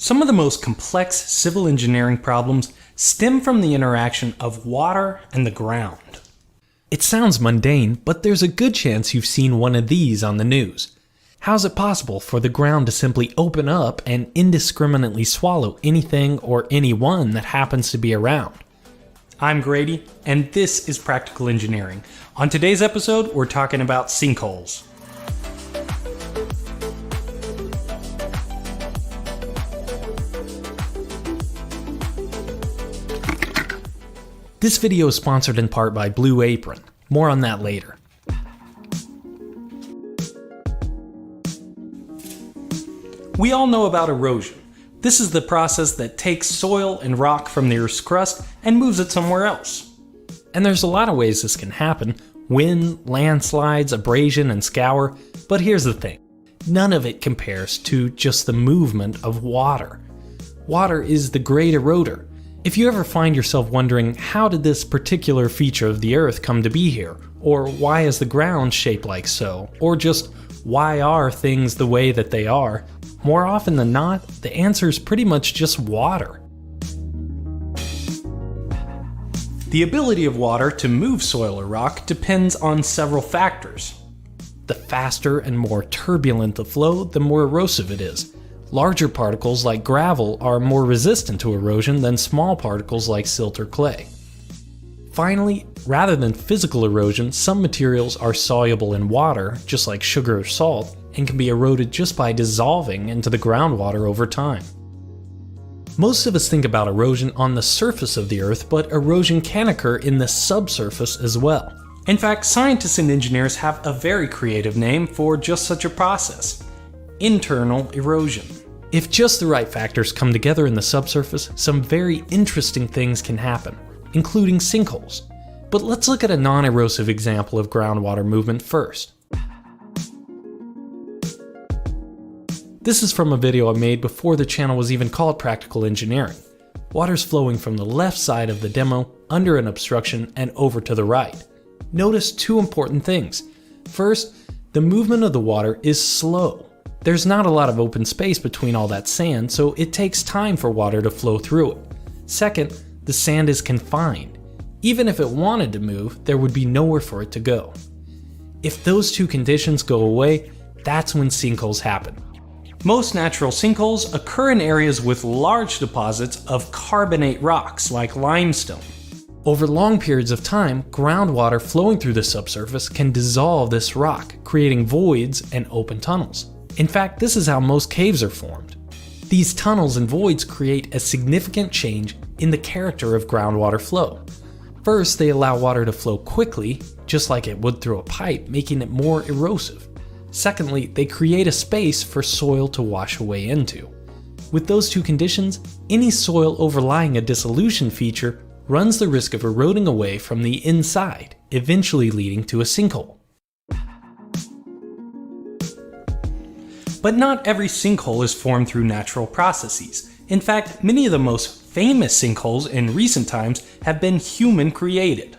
Some of the most complex civil engineering problems stem from the interaction of water and the ground. It sounds mundane, but there's a good chance you've seen one of these on the news. How is it possible for the ground to simply open up and indiscriminately swallow anything or anyone that happens to be around? I'm Grady, and this is Practical Engineering. On today's episode, we're talking about sinkholes. This video is sponsored in part by Blue Apron. More on that later. We all know about erosion. This is the process that takes soil and rock from the Earth's crust and moves it somewhere else. And there's a lot of ways this can happen: wind, landslides, abrasion, and scour. But here's the thing. None of it compares to just the movement of water. Water is the great eroder. If you ever find yourself wondering, how did this particular feature of the Earth come to be here? Or why is the ground shaped like so? Or just why are things the way that they are? More often than not, the answer is pretty much just water. The ability of water to move soil or rock depends on several factors. The faster and more turbulent the flow, the more erosive it is. Larger particles like gravel are more resistant to erosion than small particles like silt or clay. Finally, rather than physical erosion, some materials are soluble in water, just like sugar or salt, and can be eroded just by dissolving into the groundwater over time. Most of us think about erosion on the surface of the Earth, but erosion can occur in the subsurface as well. In fact, scientists and engineers have a very creative name for just such a process: internal erosion. If just the right factors come together in the subsurface, some very interesting things can happen, including sinkholes. But let's look at a non-erosive example of groundwater movement first. This is from a video I made before the channel was even called Practical Engineering. Water's flowing from the left side of the demo, under an obstruction, and over to the right. Notice two important things. First, the movement of the water is slow. There's not a lot of open space between all that sand, so it takes time for water to flow through it. Second, the sand is confined. Even if it wanted to move, there would be nowhere for it to go. If those two conditions go away, that's when sinkholes happen. Most natural sinkholes occur in areas with large deposits of carbonate rocks like limestone. Over long periods of time, groundwater flowing through the subsurface can dissolve this rock, creating voids and open tunnels. In fact, this is how most caves are formed. These tunnels and voids create a significant change in the character of groundwater flow. First, they allow water to flow quickly, just like it would through a pipe, making it more erosive. Secondly, they create a space for soil to wash away into. With those two conditions, any soil overlying a dissolution feature runs the risk of eroding away from the inside, eventually leading to a sinkhole. But not every sinkhole is formed through natural processes. In fact, many of the most famous sinkholes in recent times have been human-created.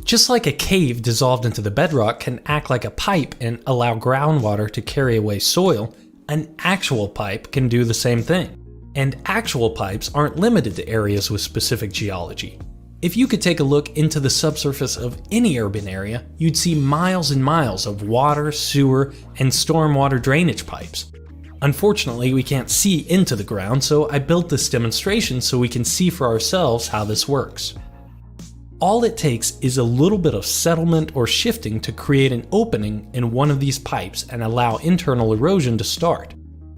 Just like a cave dissolved into the bedrock can act like a pipe and allow groundwater to carry away soil, an actual pipe can do the same thing. And actual pipes aren't limited to areas with specific geology. If you could take a look into the subsurface of any urban area, you'd see miles and miles of water, sewer, and stormwater drainage pipes. Unfortunately, we can't see into the ground, so I built this demonstration so we can see for ourselves how this works. All it takes is a little bit of settlement or shifting to create an opening in one of these pipes and allow internal erosion to start.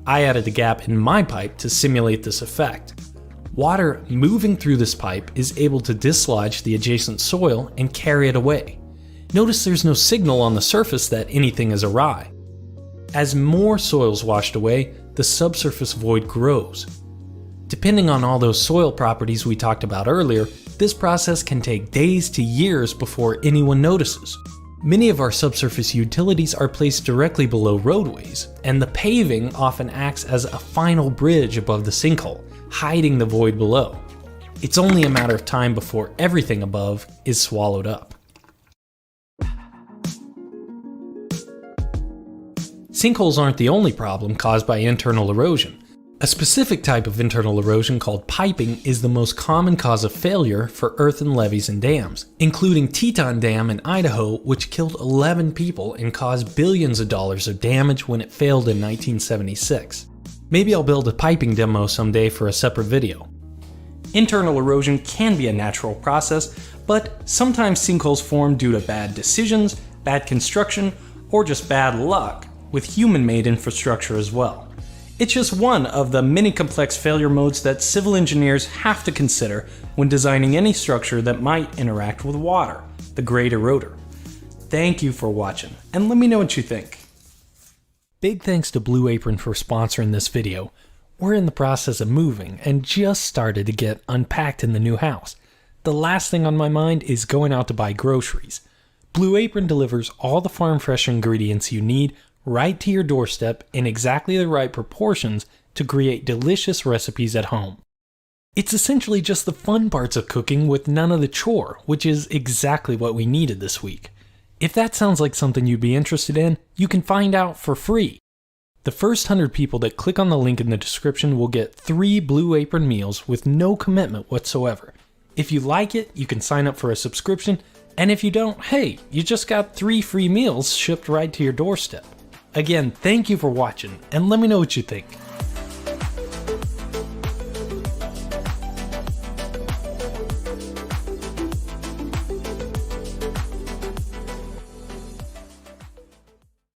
I added a gap in my pipe to simulate this effect. Water moving through this pipe is able to dislodge the adjacent soil and carry it away. Notice there's no signal on the surface that anything is awry. As more soil is washed away, the subsurface void grows. Depending on all those soil properties we talked about earlier, this process can take days to years before anyone notices. Many of our subsurface utilities are placed directly below roadways, and the paving often acts as a final bridge above the sinkhole, hiding the void below. It's only a matter of time before everything above is swallowed up. Sinkholes aren't the only problem caused by internal erosion. A specific type of internal erosion called piping is the most common cause of failure for earthen levees and dams, including Teton Dam in Idaho, which killed 11 people and caused billions of dollars of damage when it failed in 1976. Maybe I'll build a piping demo someday for a separate video. Internal erosion can be a natural process, but sometimes sinkholes form due to bad decisions, bad construction, or just bad luck, with human-made infrastructure as well. It's just one of the many complex failure modes that civil engineers have to consider when designing any structure that might interact with water, the great eroder. Thank you for watching, and let me know what you think. Big thanks to Blue Apron for sponsoring this video. We're in the process of moving and just started to get unpacked in the new house. The last thing on my mind is going out to buy groceries. Blue Apron delivers all the farm fresh ingredients you need right to your doorstep in exactly the right proportions to create delicious recipes at home. It's essentially just the fun parts of cooking with none of the chore, which is exactly what we needed this week. If that sounds like something you'd be interested in, you can find out for free. The first 100 people that click on the link in the description will get 3 Blue Apron meals with no commitment whatsoever. If you like it, you can sign up for a subscription, and if you don't, hey, you just got 3 free meals shipped right to your doorstep. Again, thank you for watching, and let me know what you think.